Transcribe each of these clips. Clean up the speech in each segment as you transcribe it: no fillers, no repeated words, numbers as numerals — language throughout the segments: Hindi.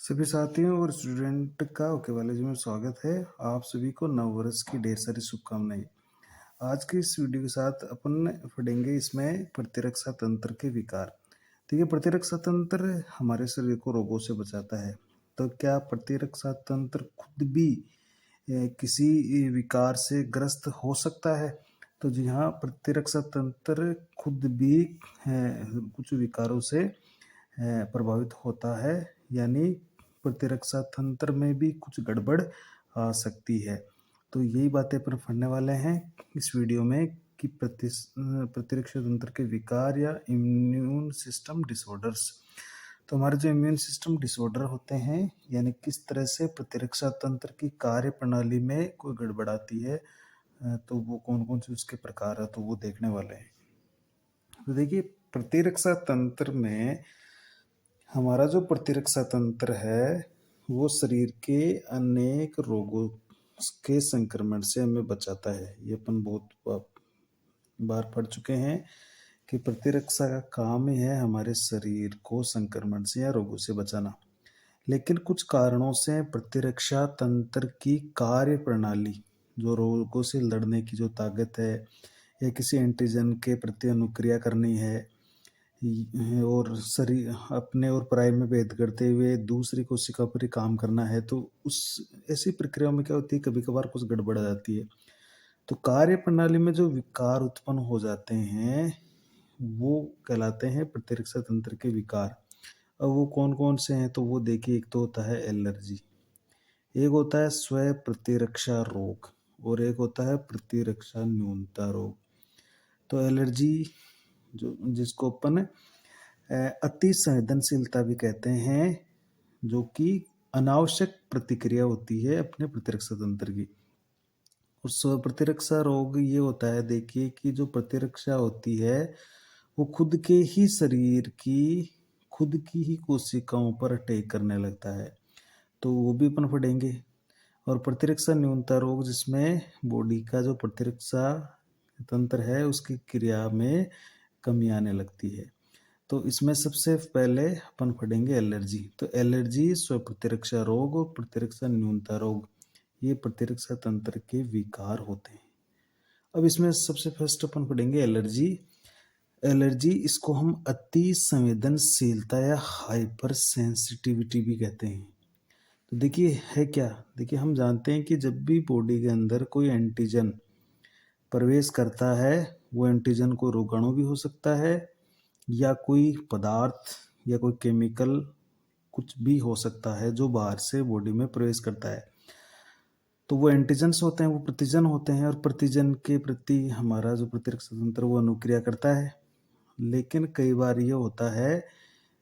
सभी साथियों और स्टूडेंट का ओके कॉलेज में स्वागत है। आप सभी को नव वर्ष की ढेर सारी शुभकामनाएं। आज के इस वीडियो के साथ अपन पढ़ेंगे इसमें प्रतिरक्षा तंत्र के विकार। देखिए, प्रतिरक्षा तंत्र हमारे शरीर को रोगों से बचाता है। तो क्या प्रतिरक्षा तंत्र खुद भी किसी विकार से ग्रस्त हो सकता है? तो जी हाँ, प्रतिरक्षा तंत्र खुद भी कुछ विकारों से प्रभावित होता है, यानी प्रतिरक्षा तंत्र में भी कुछ गड़बड़ आ सकती है। तो यही बातें अपन पढ़ने वाले हैं इस वीडियो में कि प्रतिरक्षा तंत्र के विकार या इम्यून सिस्टम डिसऑर्डर्स। तो हमारे जो इम्यून सिस्टम डिसऑर्डर होते हैं, यानी किस तरह से प्रतिरक्षा तंत्र की कार्य प्रणाली में कोई गड़बड़ आती है, तो वो कौन कौन से उसके प्रकार है, तो वो देखने वाले हैं। तो देखिए, प्रतिरक्षा तंत्र में हमारा जो प्रतिरक्षा तंत्र है वो शरीर के अनेक रोगों के संक्रमण से हमें बचाता है। ये अपन बहुत बार पढ़ चुके हैं कि प्रतिरक्षा का काम ही है हमारे शरीर को संक्रमण से या रोगों से बचाना। लेकिन कुछ कारणों से प्रतिरक्षा तंत्र की कार्य प्रणाली, जो रोगों से लड़ने की जो ताकत है या किसी एंटीजन के प्रति अनुक्रिया करनी है और शरीर अपने और पराये में भेद करते हुए दूसरी कोशिका पर ही काम करना है, तो उस ऐसी प्रक्रियाओं में क्या होती है, कभी कभार कुछ गड़बड़ आ जाती है। तो कार्य प्रणाली में जो विकार उत्पन्न हो जाते हैं वो कहलाते हैं प्रतिरक्षा तंत्र के विकार। अब वो कौन कौन से हैं, तो वो देखिए, एक तो होता है एलर्जी, एक होता है स्व प्रतिरक्षा रोग और एक होता है प्रतिरक्षा न्यूनता रोग। तो एलर्जी जो जिसको अपन अति संवेदनशीलता भी कहते हैं, जो कि अनावश्यक प्रतिक्रिया होती है अपने प्रतिरक्षा तंत्र की। और स्व प्रतिरक्षा रोग ये होता है, देखिए, कि जो प्रतिरक्षा होती है वो खुद के ही शरीर की खुद की ही कोशिकाओं पर अटैक करने लगता है, तो वो भी अपन पढ़ेंगे। और प्रतिरक्षा न्यूनता रोग, जिसमें बॉडी का जो प्रतिरक्षा तंत्र है उसकी क्रिया में कमी आने लगती है। तो इसमें सबसे पहले अपन पढ़ेंगे एलर्जी। तो एलर्जी, स्व प्रतिरक्षा रोग और प्रतिरक्षा न्यूनता रोग, ये प्रतिरक्षा तंत्र के विकार होते हैं। अब इसमें सबसे फर्स्ट अपन पढ़ेंगे एलर्जी। एलर्जी, इसको हम अति संवेदनशीलता या हाइपर सेंसिटिविटी भी कहते हैं। तो देखिए है क्या, देखिए, हम जानते हैं कि जब भी बॉडी के अंदर कोई एंटीजन प्रवेश करता है, वो एंटीजन कोई रोगाणु भी हो सकता है या कोई पदार्थ या कोई केमिकल, कुछ भी हो सकता है जो बाहर से बॉडी में प्रवेश करता है। तो वो एंटीजन्स होते हैं, वो प्रतिजन होते हैं, और प्रतिजन के प्रति हमारा जो प्रतिरक्षा तंत्र वो अनुक्रिया करता है। लेकिन कई बार ये होता है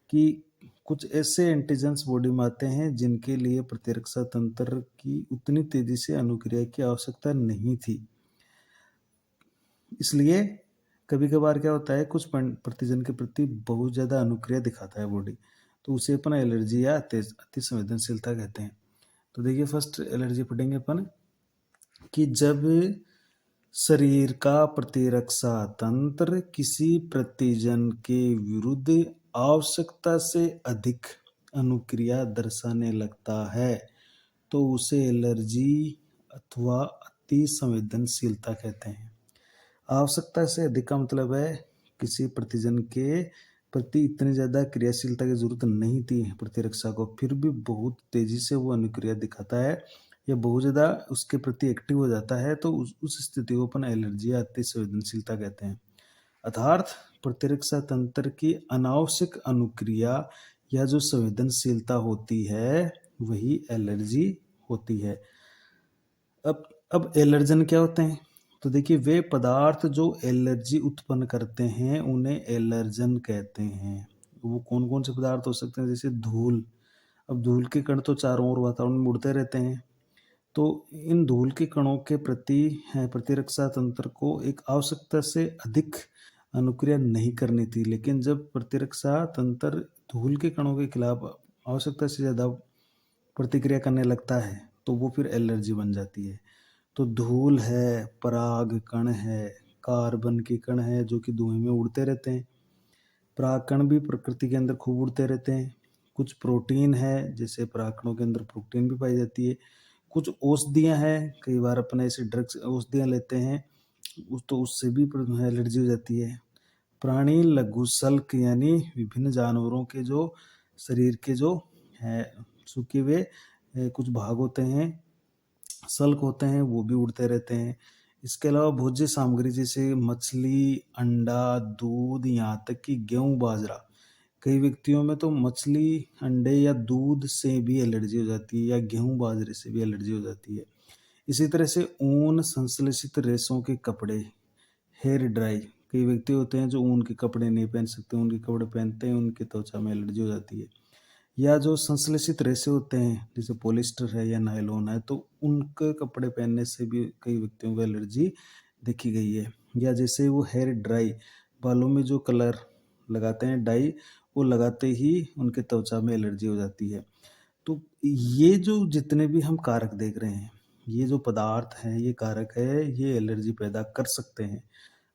कि कुछ ऐसे एंटीजन्स बॉडी में आते हैं जिनके लिए प्रतिरक्षा तंत्र की उतनी तेजी से अनुक्रिया की आवश्यकता नहीं थी। इसलिए कभी कभार क्या होता है, कुछ प्रतिजन के प्रति बहुत ज़्यादा अनुक्रिया दिखाता है बॉडी, तो उसे अपन एलर्जी या अति संवेदनशीलता कहते हैं। तो देखिए, फर्स्ट एलर्जी पढ़ेंगे अपन कि जब शरीर का प्रतिरक्षा तंत्र किसी प्रतिजन के विरुद्ध आवश्यकता से अधिक अनुक्रिया दर्शाने लगता है, तो उसे एलर्जी अथवा अति संवेदनशीलता कहते हैं। आवश्यकता से अधिक का मतलब है किसी प्रतिजन के प्रति इतनी ज़्यादा क्रियाशीलता की जरूरत नहीं थी प्रतिरक्षा को, फिर भी बहुत तेजी से वो अनुक्रिया दिखाता है या बहुत ज़्यादा उसके प्रति एक्टिव हो जाता है, तो उस स्थिति को अपन एलर्जी या अति संवेदनशीलता कहते हैं। अर्थात प्रतिरक्षा तंत्र की अनावश्यक अनुक्रिया या जो संवेदनशीलता होती है वही एलर्जी होती है। अब एलर्जन क्या होते हैं, तो देखिए, वे पदार्थ जो एलर्जी उत्पन्न करते हैं उन्हें एलर्जन कहते हैं। वो कौन कौन से पदार्थ हो सकते हैं, जैसे धूल। अब धूल के कण तो चारों ओर वातावरण में उड़ते रहते हैं, तो इन धूल के कणों के प्रति प्रतिरक्षा तंत्र को एक आवश्यकता से अधिक अनुक्रिया नहीं करनी थी, लेकिन जब प्रतिरक्षा तंत्र धूल के कणों के खिलाफ आवश्यकता से ज़्यादा प्रतिक्रिया करने लगता है, तो वो फिर एलर्जी बन जाती है। तो धूल है, पराग कण है, कार्बन के कण है जो कि धुएं में उड़ते रहते हैं। पराग कण भी प्रकृति के अंदर खूब उड़ते रहते हैं, कुछ प्रोटीन है, जैसे परागकणों के अंदर प्रोटीन भी पाई जाती है। कुछ औषधियाँ हैं, कई बार अपन ऐसे ड्रग्स औषधियाँ लेते हैं, तो उससे भी एलर्जी हो जाती है। प्राणी लघुशल्क यानी विभिन्न जानवरों के जो शरीर के जो है सूखे हुए कुछ भाग होते हैं, शल्क होते हैं, वो भी उड़ते रहते हैं। इसके अलावा भोज्य सामग्री जैसे मछली, अंडा, दूध, यहाँ तक कि गेहूँ, बाजरा। कई व्यक्तियों में तो मछली, अंडे या दूध से भी एलर्जी हो जाती है, या गेहूँ, बाजरे से भी एलर्जी हो जाती है। इसी तरह से ऊन, संश्लेषित रेशों के कपड़े, हेयर ड्राई। कई व्यक्ति होते हैं जो ऊन के कपड़े नहीं पहन सकते, ऊन के कपड़े पहनते हैं, उनकी त्वचा में एलर्जी हो जाती है। या जो संश्लेषित रेशे होते हैं, जैसे पॉलिस्टर है या नायलॉन है, तो उनके कपड़े पहनने से भी कई व्यक्तियों को एलर्जी देखी गई है। या जैसे वो हेयर ड्राई, बालों में जो कलर लगाते हैं डाई, वो लगाते ही उनके त्वचा में एलर्जी हो जाती है। तो ये जो जितने भी हम कारक देख रहे हैं, ये जो पदार्थ हैं, ये कारक है, ये एलर्जी पैदा कर सकते हैं।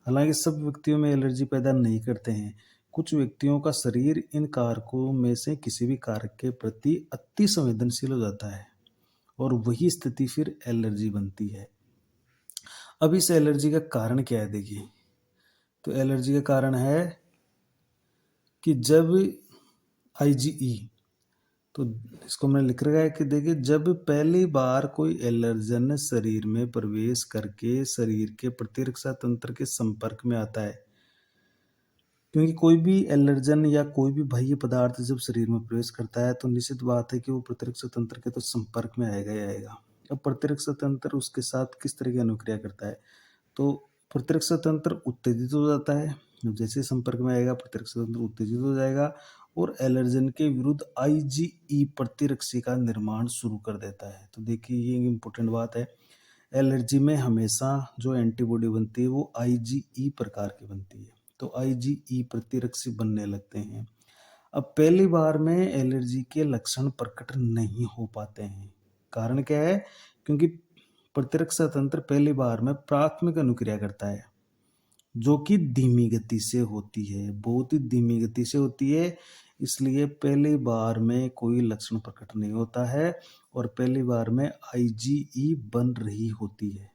हालांकि सब व्यक्तियों में एलर्जी पैदा नहीं करते हैं। कुछ व्यक्तियों का शरीर इन कारकों में से किसी भी कारक के प्रति अति संवेदनशील हो जाता है, और वही स्थिति फिर एलर्जी बनती है। अब इस एलर्जी का कारण क्या है, देखिए। तो एलर्जी का कारण है कि जब आईजीई, तो इसको मैंने लिख रखा है कि देखिए, जब पहली बार कोई एलर्जन शरीर में प्रवेश करके शरीर के प्रतिरक्षा तंत्र के संपर्क में आता है, क्योंकि कोई भी एलर्जन या कोई भी बाह्य पदार्थ जब शरीर में प्रवेश करता है, तो निश्चित बात है कि वो प्रतिरक्षा तंत्र के तो संपर्क में आएगा ही आएगा। अब प्रतिरक्षा तंत्र उसके साथ किस तरह की अनुक्रिया करता है, तो प्रतिरक्षा तंत्र उत्तेजित हो जाता है। जैसे संपर्क में आएगा, प्रतिरक्षा तंत्र उत्तेजित हो जाएगा और एलर्जन के विरुद्ध आईजीई प्रतिरक्षी का निर्माण शुरू कर देता है। तो देखिए, ये इम्पोर्टेंट बात है। एलर्जी में हमेशा जो एंटीबॉडी बनती है वो आईजीई प्रकार की बनती है, तो आईजीई प्रतिरक्षी बनने लगते हैं। अब पहली बार में एलर्जी के लक्षण प्रकट नहीं हो पाते हैं। कारण क्या है? क्योंकि प्रतिरक्षा तंत्र पहली बार में प्राथमिक अनुक्रिया करता है, जो कि धीमी गति से होती है, बहुत ही धीमी गति से होती है। इसलिए पहली बार में कोई लक्षण प्रकट नहीं होता है, और पहली बार में आईजीई बन रही होती है,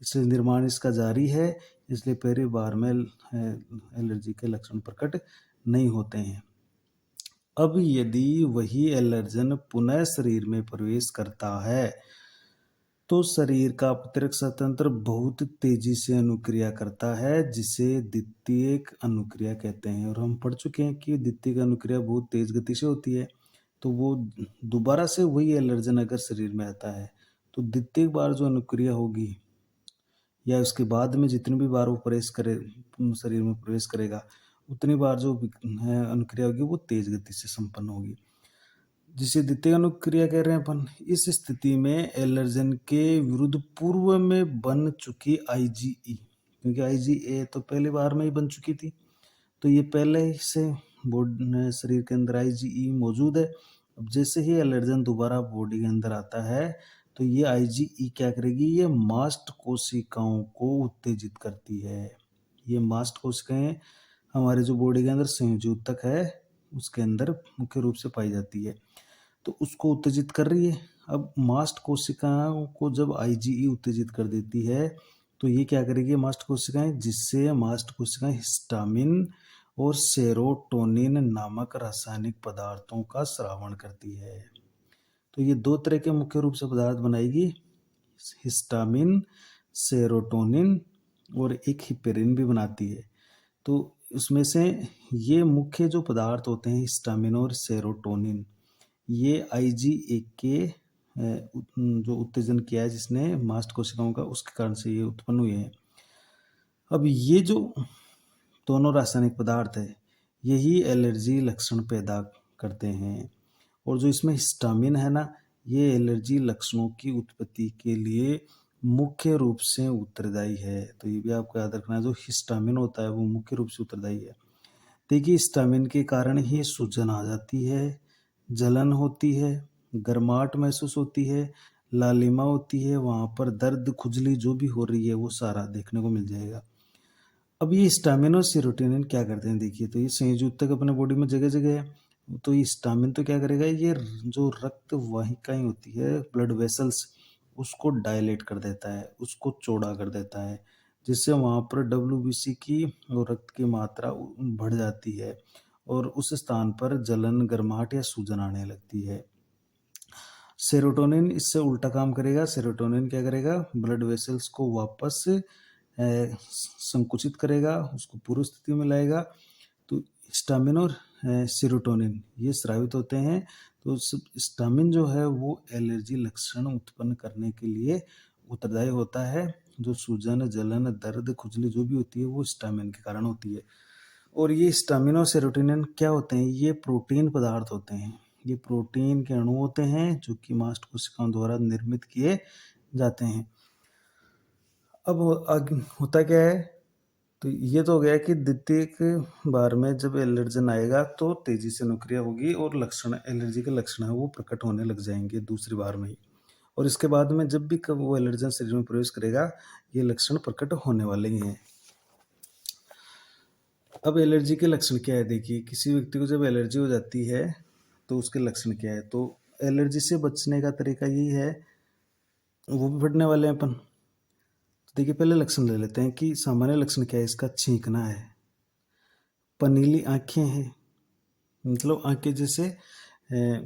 इसलिए निर्माण इसका जारी है। इसलिए पहली बार में एलर्जी के लक्षण प्रकट नहीं होते हैं। अब यदि वही एलर्जन पुनः शरीर में प्रवेश करता है, तो शरीर का प्रतिरक्षा तंत्र बहुत तेजी से अनुक्रिया करता है, जिसे द्वितीयक अनुक्रिया कहते हैं। और हम पढ़ चुके हैं कि द्वितीयक अनुक्रिया बहुत तेज गति से होती है। तो वो दोबारा से वही एलर्जन अगर शरीर में आता है, तो द्वितीय बार जो अनुक्रिया होगी, या उसके बाद में जितनी भी बार वो प्रवेश करे, शरीर में प्रवेश करेगा, उतनी बार जो अनुक्रिया होगी वो तेज गति से संपन्न होगी, जिसे द्वितीय अनुक्रिया कह रहे हैं अपन। इस स्थिति में एलर्जन के विरुद्ध पूर्व में बन चुकी आईजीई, क्योंकि आईजीए तो पहली बार में ही बन चुकी थी, तो ये पहले ही से शरीर के अंदर आईजीई मौजूद है। अब जैसे ही एलर्जन दोबारा बॉडी के अंदर आता है, तो ये आईजीई क्या करेगी, ये मास्ट कोशिकाओं को उत्तेजित करती है। ये मास्ट कोशिकाएं हमारे जो बॉडी के अंदर संयोजक है, उसके अंदर मुख्य रूप से पाई जाती है, तो उसको उत्तेजित कर रही है। अब मास्ट कोशिकाओं को जब आईजीई उत्तेजित कर देती है, तो ये क्या करेगी मास्ट कोशिकाएं, जिससे मास्ट कोशिकाएं हिस्टामिन और सेरोटोनिन नामक रासायनिक पदार्थों का स्रावण करती है। तो ये दो तरह के मुख्य रूप से पदार्थ बनाएगी, हिस्टामिन, सेरोटोनिन, और एक हिपेरिन भी बनाती है। तो उसमें से ये मुख्य जो पदार्थ होते हैं, हिस्टामिन और सेरोटोनिन, ये आईजीए के जो उत्तेजन किया है जिसने मास्ट कोशिकाओं का, उसके कारण से ये उत्पन्न हुए हैं। अब ये जो दोनों रासायनिक पदार्थ है, यही एलर्जी लक्षण पैदा करते हैं। और जो इसमें हिस्टामिन है ना, ये एलर्जी लक्षणों की उत्पत्ति के लिए मुख्य रूप से उत्तरदायी है। तो ये भी आपको याद रखना है, जो हिस्टामिन होता है वो मुख्य रूप से उत्तरदायी है। देखिए, हिस्टामिन के कारण ही सूजन आ जाती है, जलन होती है, गर्माहट महसूस होती है, लालिमा होती है, वहाँ पर दर्द, खुजली जो भी हो रही है वो सारा देखने को मिल जाएगा। अब ये हिस्टामिन और सेरोटोनिन क्या करते हैं, देखिए। तो ये संयोजक अपने बॉडी में जगह जगह है। तो ये स्टामिन तो क्या करेगा, ये जो रक्त वाहिकाएँ होती है, ब्लड वेसल्स, उसको डायलेट कर देता है, उसको चौड़ा कर देता है, जिससे वहाँ पर डब्ल्यूबीसी की और रक्त की मात्रा बढ़ जाती है और उस स्थान पर जलन, गर्माहट या सूजन आने लगती है। सेरोटोनिन इससे उल्टा काम करेगा। सेरोटोनिन क्या करेगा, ब्लड वेसल्स को वापस संकुचित करेगा, उसको पूर्व स्थिति में लाएगा। तो हिस्टामिन और सेरोटोनिन ये स्रावित होते हैं। तो हिस्टामिन जो है वो एलर्जी लक्षण उत्पन्न करने के लिए उत्तरदायी होता है। जो सूजन, जलन, दर्द, खुजली जो भी होती है वो हिस्टामिन के कारण होती है। और ये हिस्टामिन और सेरोटोनिन क्या होते हैं, ये प्रोटीन पदार्थ होते हैं। ये प्रोटीन के अणु होते हैं जो कि मांस कोशिकाओं द्वारा निर्मित किए जाते हैं। अब आगे होता क्या है, तो ये तो हो गया कि द्वितीय बार में जब एलर्जन आएगा तो तेजी से अनुक्रिया होगी और लक्षण, एलर्जी के लक्षण है वो प्रकट होने लग जाएंगे दूसरी बार में ही। और इसके बाद में जब भी कब वो एलर्जन शरीर में प्रवेश करेगा, ये लक्षण प्रकट होने वाले ही हैं। अब एलर्जी के लक्षण क्या है, देखिए किसी व्यक्ति को जब एलर्जी हो जाती है तो उसके लक्षण क्या है। तो एलर्जी से बचने का तरीका यही है, वो भी पढ़ने वाले हैं अपन। तो देखिए पहले लक्षण ले लेते हैं कि सामान्य लक्षण क्या है इसका। छींकना है, पनीली आंखें हैं, मतलब आंखें जैसे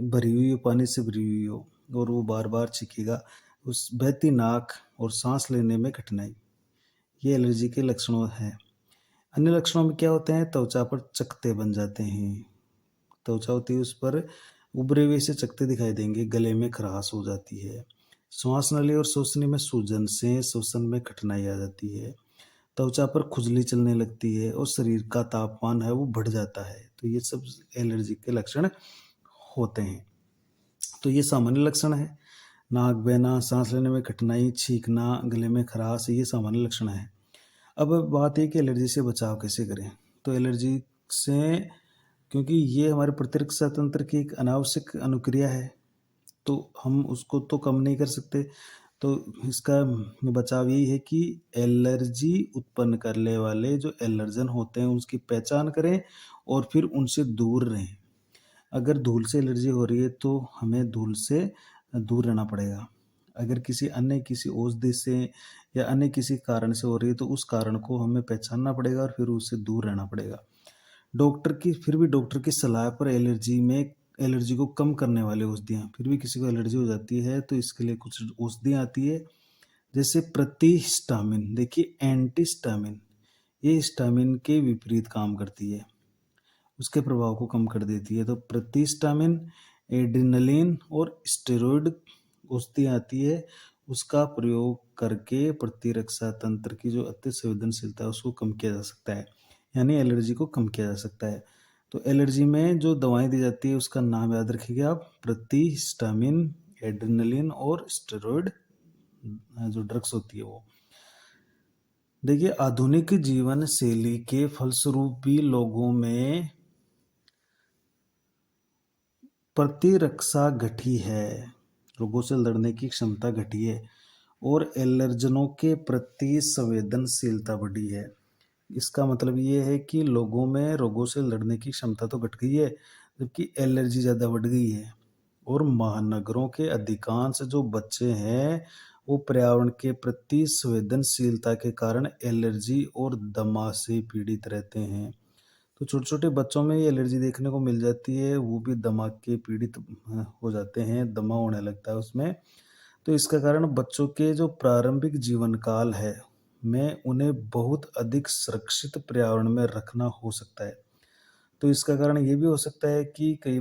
भरी हुई हो, पानी से भरी हुई हो और वो बार बार छींकेगा। उस बहती नाक और सांस लेने में कठिनाई, ये एलर्जी के लक्षणों हैं। अन्य लक्षणों में क्या होते हैं, त्वचा पर चकत्ते बन जाते हैं। त्वचा होती है उस पर उभरे हुए से चकत्ते दिखाई देंगे। गले में खराश हो जाती है। श्वास नली और श्वसनी में सूजन से श्वसन में कठिनाई आ जाती है। त्वचा पर खुजली चलने लगती है और शरीर का तापमान है वो बढ़ जाता है। तो ये सब एलर्जी के लक्षण होते हैं। तो ये सामान्य लक्षण है। नाक बहना, सांस लेने में कठिनाई, छींकना, गले में खराश, ये सामान्य लक्षण है। अब बात है कि एलर्जी से बचाव कैसे करें। तो एलर्जी से, क्योंकि ये हमारे प्रतिरक्षा तंत्र की एक अनावश्यक अनुक्रिया है, तो हम उसको तो कम नहीं कर सकते। तो इसका बचाव यही है कि एलर्जी उत्पन्न करने वाले जो एलर्जन होते हैं उसकी पहचान करें और फिर उनसे दूर रहें। अगर धूल से एलर्जी हो रही है तो हमें धूल से दूर रहना पड़ेगा। अगर किसी औषधि से या अन्य किसी कारण से हो रही है तो उस कारण को हमें पहचानना पड़ेगा और फिर उससे दूर रहना पड़ेगा। डॉक्टर की सलाह पर एलर्जी को कम करने वाली औषधियाँ, फिर भी किसी को एलर्जी हो जाती है तो इसके लिए कुछ औषधियाँ आती है, जैसे प्रतिहिस्टामिन। देखिए एंटीहिस्टामिन, ये हिस्टामिन के विपरीत काम करती है, उसके प्रभाव को कम कर देती है। तो प्रतिहिस्टामिन, एड्रेनलिन और स्टेरॉयड औषधियाँ आती है, उसका प्रयोग करके प्रतिरक्षा तंत्र की जो अति संवेदनशीलता है उसको कम किया जा सकता है, यानी एलर्जी को कम किया जा सकता है। तो एलर्जी में जो दवाएं दी जाती है उसका नाम याद रखिएगा आप, प्रतिहिस्टामिन, एड्रेनलिन और स्टेरॉयड जो ड्रग्स होती है वो। देखिए आधुनिक जीवन शैली के फलस्वरूप भी लोगों में प्रतिरक्षा घटी है, रोगों से लड़ने की क्षमता घटी है और एलर्जनों के प्रति संवेदनशीलता बढ़ी है। इसका मतलब ये है कि लोगों में रोगों से लड़ने की क्षमता तो घट गई है, जबकि एलर्जी ज़्यादा बढ़ गई है। और महानगरों के अधिकांश जो बच्चे हैं वो पर्यावरण के प्रति संवेदनशीलता के कारण एलर्जी और दमा से पीड़ित रहते हैं। तो छोटे-छोटे बच्चों में ये एलर्जी देखने को मिल जाती है, वो भी दमा के पीड़ित हो जाते हैं, दमा होने लगता है उसमें। तो इसका कारण बच्चों के जो प्रारंभिक जीवन काल है, में उन्हें बहुत अधिक सुरक्षित पर्यावरण में रखना हो सकता है। तो इसका कारण ये भी हो सकता है कि कई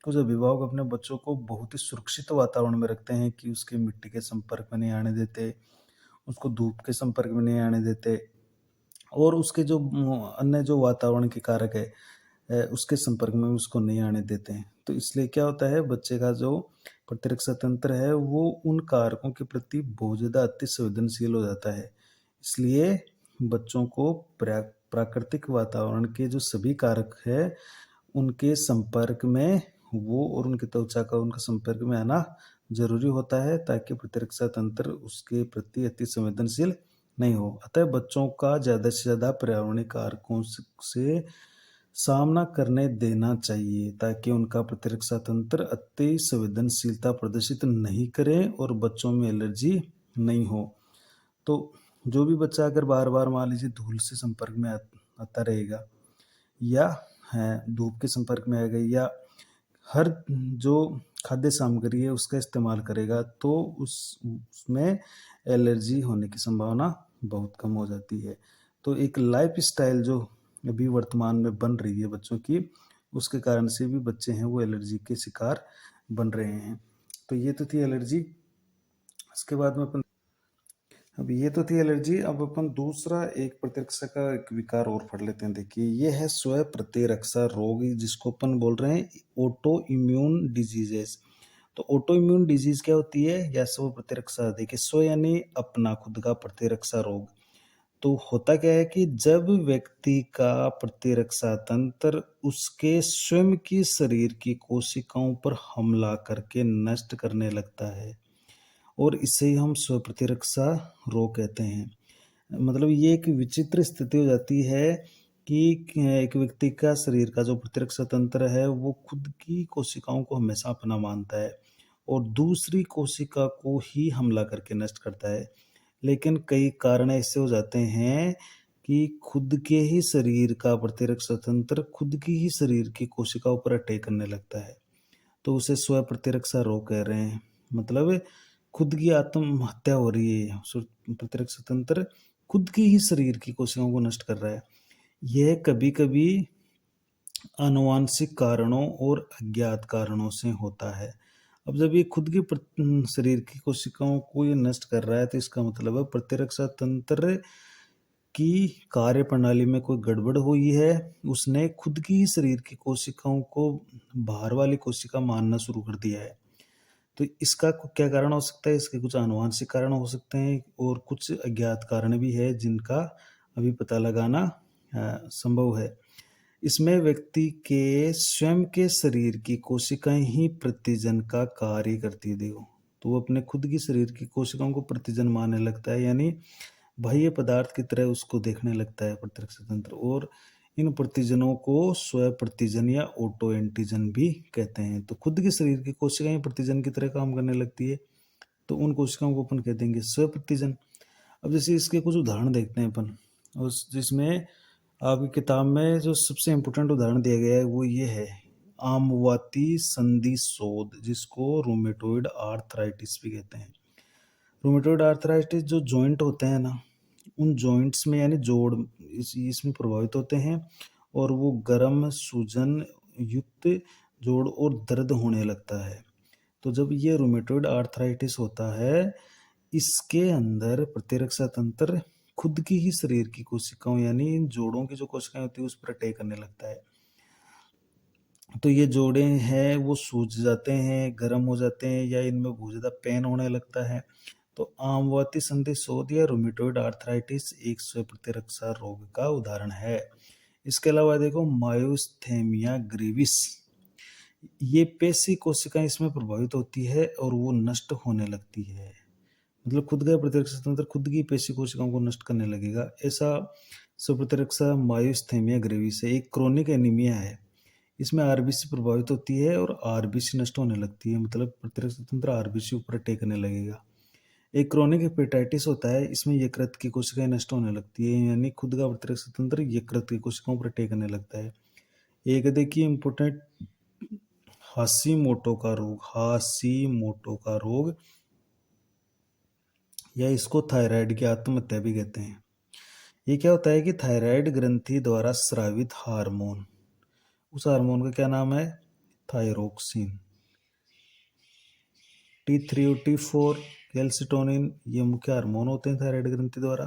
कुछ अभिभावक अपने बच्चों को बहुत ही सुरक्षित वातावरण में रखते हैं कि उसके मिट्टी के संपर्क में नहीं आने देते, उसको धूप के संपर्क में नहीं आने देते और उसके जो अन्य जो वातावरण के कारक है उसके संपर्क में उसको नहीं आने देते हैं। तो इसलिए क्या होता है, बच्चे का जो प्रतिरक्षा तंत्र है वो उन कारकों के प्रति बहुत ज़्यादा अति संवेदनशील हो जाता है। इसलिए बच्चों को प्राकृतिक वातावरण के जो सभी कारक है उनके संपर्क में वो और उनकी त्वचा का उनके संपर्क में आना ज़रूरी होता है, ताकि प्रतिरक्षा तंत्र उसके प्रति अति संवेदनशील नहीं हो। अतः बच्चों का ज़्यादा से ज़्यादा पर्यावरणीय कारकों से सामना करने देना चाहिए ताकि उनका प्रतिरक्षा तंत्र अति संवेदनशीलता प्रदर्शित नहीं करे और बच्चों में एलर्जी नहीं हो। तो जो भी बच्चा अगर बार-बार मान लीजिए धूल से संपर्क में आता रहेगा या धूप के संपर्क में आएगा या हर जो खाद्य सामग्री है उसका इस्तेमाल करेगा तो उसमें एलर्जी होने की संभावना बहुत कम हो जाती है। तो एक लाइफ़स्टाइल जो अभी वर्तमान में बन रही है बच्चों की, उसके कारण से भी बच्चे हैं वो एलर्जी के शिकार बन रहे हैं। तो ये तो थी एलर्जी। इसके बाद में अपन अब ये तो थी एलर्जी। अब अपन दूसरा एक प्रतिरक्षा का एक विकार और पढ़ लेते हैं। देखिए ये है स्व प्रतिरक्षा रोग, जिसको अपन बोल रहे हैं ऑटो इम्यून डिजीजेस। तो ऑटो इम्यून डिजीज क्या होती है या स्व प्रतिरक्षा? देखिए स्व यानी अपना खुद का प्रतिरक्षा रोग। तो होता क्या है कि जब व्यक्ति का प्रतिरक्षा तंत्र उसके स्वयं की शरीर की कोशिकाओं पर हमला करके नष्ट करने लगता है और इसे ही हम स्व प्रतिरक्षा रोग कहते हैं। मतलब ये एक विचित्र स्थिति हो जाती है कि एक व्यक्ति का शरीर का जो प्रतिरक्षा तंत्र है वो खुद की कोशिकाओं को हमेशा अपना मानता है और दूसरी कोशिका को ही हमला करके नष्ट करता है। लेकिन कई कारण ऐसे हो जाते हैं कि खुद के ही शरीर का प्रतिरक्षा तंत्र खुद की ही शरीर की कोशिकाओं पर अटैक करने लगता है। तो उसे स्व प्रतिरक्षा रोग कह रहे हैं। मतलब खुद की आत्महत्या हो रही है, प्रतिरक्षा तंत्र खुद की ही शरीर की कोशिकाओं को नष्ट कर रहा है। यह कभी-कभी आनुवांशिक कारणों और अज्ञात कारणों से होता है। अब जब ये खुद की शरीर की कोशिकाओं को ये नष्ट कर रहा है तो इसका मतलब है प्रतिरक्षा तंत्र की कार्यप्रणाली में कोई गड़बड़ हुई है। उसने खुद की ही शरीर की कोशिकाओं को बाहर वाली कोशिका मानना शुरू कर दिया है। तो इसका क्या कारण हो सकता है? इसके कुछ आनुवांशिक कारण हो सकते हैं और कुछ अज्ञात कारण भी है जिनका अभी पता लगाना संभव है। इसमें व्यक्ति के स्वयं के शरीर की कोशिकाएं ही प्रतिजन का कार्य करती है। देखो तो वो अपने खुद की शरीर की कोशिकाओं को प्रतिजन मानने लगता है, यानी बाह्य पदार्थ की तरह उसको देखने लगता है प्रतिरक्षा तंत्र। और इन प्रतिजनों को स्व प्रतिजन या ऑटो एंटीजन भी कहते हैं। तो खुद के शरीर की कोशिकाएं प्रतिजन की तरह काम करने लगती है तो उन कोशिकाओं को अपन कह देंगे स्व प्रतिजन। अब जैसे इसके कुछ उदाहरण देखते हैं अपन, उस जिसमें आपकी किताब में जो सबसे इम्पोर्टेंट उदाहरण दिया गया है वो ये है आमवाती संधि शोध, जिसको रूमेटोइड आर्थराइटिस भी कहते हैं। रूमेटोइड आर्थराइटिस जो जॉइंट होते हैं ना, उन जॉइंट्स में यानी जोड़ इसमें प्रभावित होते हैं और वो गर्म सूजन युक्त जोड़ और दर्द होने लगता है। तो जब ये रूमेटोइड आर्थराइटिस होता है, इसके अंदर प्रतिरक्षा तंत्र खुद की ही शरीर की कोशिकाओं यानी इन जोड़ों की जो कोशिकाएं होती है उस पर अटैक करने लगता है। तो ये जोड़े हैं वो सूज जाते हैं, गर्म हो जाते हैं या इनमें बहुत ज़्यादा पेन होने लगता है। तो आमवाती संधि शोथ या रूमेटोइड आर्थराइटिस एक स्व प्रतिरक्षा रोग का उदाहरण है। इसके अलावा देखो मायोस्थेमिया ग्रेविस, ये पेशी कोशिकाएं इसमें प्रभावित होती है और वो नष्ट होने लगती है। मतलब खुद का प्रतिरक्षा तंत्र खुद की पेशी कोशिकाओं को नष्ट करने लगेगा। ऐसा स्व प्रतिरक्षा मायोस्थेमिया ग्रेविस है। एक क्रोनिक एनीमिया है। इसमें आरबीसी प्रभावित होती है और आरबीसी नष्ट होने लगती है। मतलब प्रतिरक्षा तंत्र आरबीसी ऊपर अटैक करने लगेगा। एक क्रोनिक हेपेटाइटिस होता है, इसमें यकृत की कोशिकाएं नष्ट होने लगती है, यानी खुद का प्रतिरक्षा तंत्र यकृत की कोशिकाओं पर अटैक करने लगता है। एक देखिए इम्पोर्टेंट हाशीमोटो का रोग, हाशीमोटो का रोग या इसको थायराइड की आत्महत्या भी कहते हैं। ये क्या होता है कि थायराइड ग्रंथि द्वारा स्रावित हार्मोन, उस हार्मोन का क्या नाम है? थायरोक्सिन। T3 और T4 कैल्सिटोनिन ये मुख्य हार्मोन होते हैं थायराइड ग्रंथि द्वारा।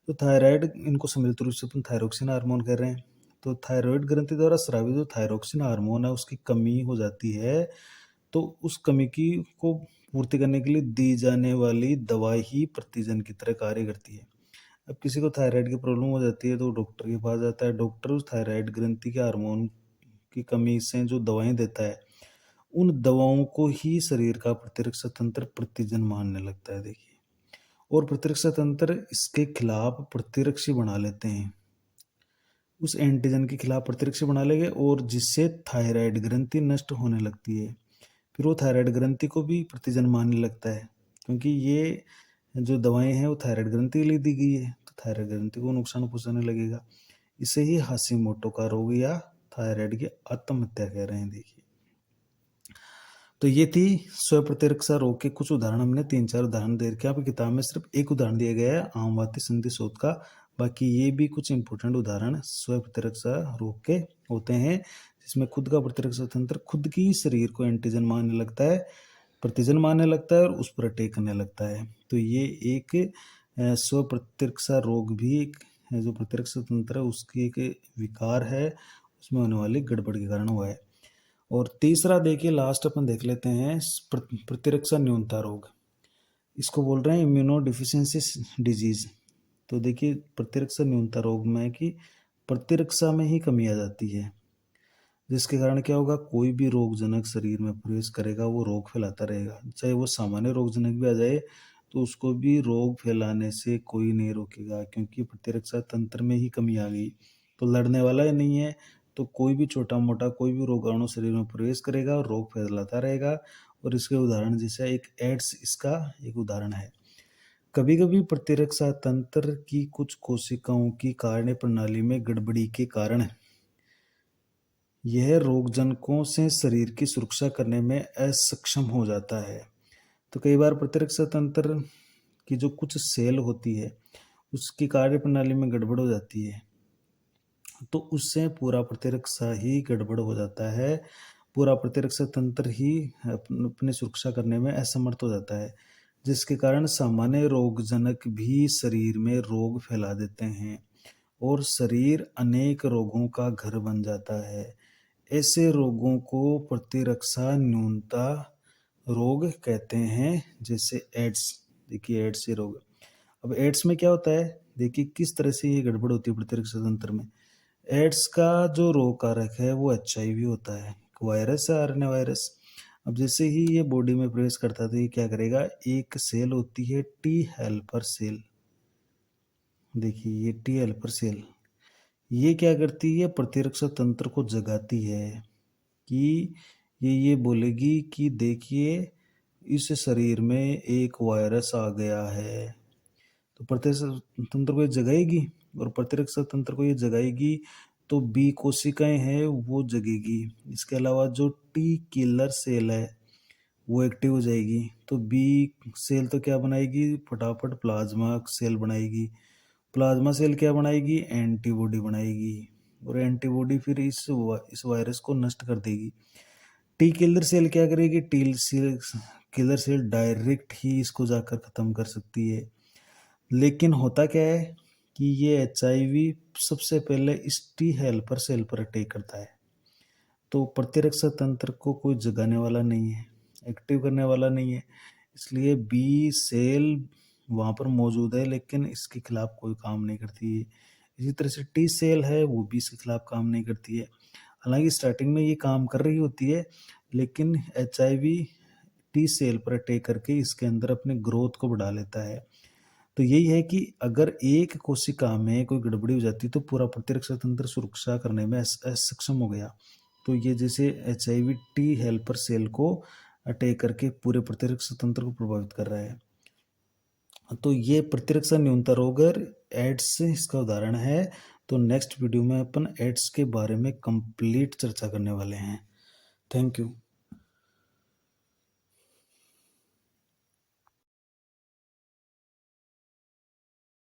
तो थायराइड इनको सम्मिलित रूप से अपन थायरोक्सिन हार्मोन कह रहे हैं। तो थायराइड ग्रंथि द्वारा स्रावित जो थायरोक्सिन हार्मोन है उसकी कमी हो जाती है, तो उस कमी की को पूर्ति करने के लिए दी जाने वाली दवा ही प्रतिजन की तरह कार्य करती है। अब किसी को थायराइड की प्रॉब्लम हो जाती है तो डॉक्टर के पास जाता है। डॉक्टर उस थायराइड ग्रंथि के हार्मोन की कमी से जो दवाएं देता है, उन दवाओं को ही शरीर का प्रतिरक्षा तंत्र प्रतिजन मानने लगता है। देखिए, और प्रतिरक्षा तंत्र इसके खिलाफ प्रतिरक्षी बना लेते हैं। उस एंटीजन के खिलाफ प्रतिरक्षा बना लेंगे और जिससे थायराइड ग्रंथि नष्ट होने लगती है। फिर वो थायराइड ग्रंथि को भी प्रतिजन मारने लगता है, क्योंकि ये जो दवाएं हैं वो थायराइड ग्रंथि के लिए दी गई है, तो थायराइड ग्रंथि को नुकसान पहुंचाने लगेगा। इसे ही हाशिमोटो का रोग या थायराइड की आत्महत्या कह रहे हैं। देखिए, तो ये थी स्व प्रतिरक्षा रोग के कुछ उदाहरण। हमने 3-4 उदाहरण दे रखे हैं। आपकी किताब में सिर्फ एक उदाहरण दिया गया है आमवाती संधि शोथ का। बाकी ये भी कुछ इंपॉर्टेंट उदाहरण स्व प्रतिरक्षा रोग के होते हैं, जिसमें खुद का प्रतिरक्षा तंत्र खुद की शरीर को एंटीजन मानने लगता है, प्रतिजन मानने लगता है और उस पर अटैक करने लगता है। तो ये एक स्व प्रतिरक्षा रोग भी एक जो प्रतिरक्षा तंत्र है उसकी एक विकार है, उसमें होने वाली गड़बड़ के कारण हुआ है। और तीसरा देखिए, लास्ट अपन देख लेते हैं प्रतिरक्षा न्यूनता रोग। इसको बोल रहे हैं इम्यूनो डिफिशियंसी डिजीज। तो देखिए, प्रतिरक्षा न्यूनता रोग में कि प्रतिरक्षा में ही कमी आ जाती है, जिसके कारण क्या होगा, कोई भी रोगजनक शरीर में प्रवेश करेगा वो रोग फैलाता रहेगा। चाहे वो सामान्य रोगजनक भी आ जाए तो उसको भी रोग फैलाने से कोई नहीं रोकेगा, क्योंकि प्रतिरक्षा तंत्र में ही कमी आ गई। तो लड़ने वाला ही नहीं है, तो कोई भी छोटा मोटा कोई भी रोगाणु शरीर में प्रवेश करेगा और रोग फैलाता रहेगा। और इसके उदाहरण जैसे एक एड्स इसका एक उदाहरण है। कभी कभी प्रतिरक्षा तंत्र की कुछ कोशिकाओं की कार्य प्रणाली में गड़बड़ी के कारण यह रोगजनकों से शरीर की सुरक्षा करने में असक्षम हो जाता है। तो कई बार प्रतिरक्षा तंत्र की जो कुछ सेल होती है उसकी कार्य प्रणाली में गड़बड़ हो जाती है, तो उससे पूरा प्रतिरक्षा ही गड़बड़ हो जाता है। पूरा प्रतिरक्षा तंत्र ही अपनी सुरक्षा करने में असमर्थ हो जाता है, जिसके कारण सामान्य रोगजनक भी शरीर में रोग फैला देते हैं और शरीर अनेक रोगों का घर बन जाता है। ऐसे रोगों को प्रतिरक्षा न्यूनता रोग कहते हैं, जैसे एड्स। देखिए, एड्स ये रोग। अब एड्स में क्या होता है, देखिए किस तरह से ये गड़बड़ होती है प्रतिरक्षा तंत्र में। एड्स का जो रोग कारक है वो HIV होता है, वायरस है, RNA वायरस। अब जैसे ही ये बॉडी में प्रवेश करता है तो ये क्या करेगा, एक सेल होती है टी हेल्पर सेल। देखिए, ये टी हेल्पर सेल ये क्या करती है, प्रतिरक्षा तंत्र को जगाती है कि ये बोलेगी कि देखिए इस शरीर में एक वायरस आ गया है। तो प्रतिरक्षा तंत्र को ये जगाएगी, और प्रतिरक्षा तंत्र को ये जगाएगी तो बी कोशिकाएं हैं वो जगेगी। इसके अलावा जो टी किलर सेल है वो एक्टिव हो जाएगी। तो बी सेल तो क्या बनाएगी, फटाफट प्लाज्मा सेल बनाएगी। प्लाज्मा सेल क्या बनाएगी, एंटीबॉडी बनाएगी, और एंटीबॉडी फिर इस वायरस को नष्ट कर देगी। टी किलर सेल क्या करेगी, T cell killer cell direct ही इसको जाकर खत्म कर सकती है। लेकिन होता क्या है कि ये HIV सबसे पहले इस टी हेल्पर सेल पर अटैक करता है। तो प्रतिरक्षा तंत्र को कोई जगाने वाला नहीं है, एक्टिव करने वाला नहीं है, इसलिए बी सेल वहाँ पर मौजूद है लेकिन इसके खिलाफ कोई काम नहीं करती है। इसी तरह से टी सेल है वो बी इसके खिलाफ काम नहीं करती है। हालांकि स्टार्टिंग में ये काम कर रही होती है, लेकिन HIV टी सेल पर अटैक करके इसके अंदर अपने ग्रोथ को बढ़ा लेता है। तो यही है कि अगर एक कोशिका में कोई गड़बड़ी हो जाती तो पूरा प्रतिरक्षा तंत्र सुरक्षा करने में असक्षम हो गया। तो ये जैसे HIV टी हेल्पर सेल को अटैक करके पूरे प्रतिरक्षा तंत्र को प्रभावित कर रहा है। तो ये प्रतिरक्षा न्यूनता रोग एड्स इसका उदाहरण है। तो नेक्स्ट वीडियो में अपन एड्स के बारे में कंप्लीट चर्चा करने वाले हैं। Thank you.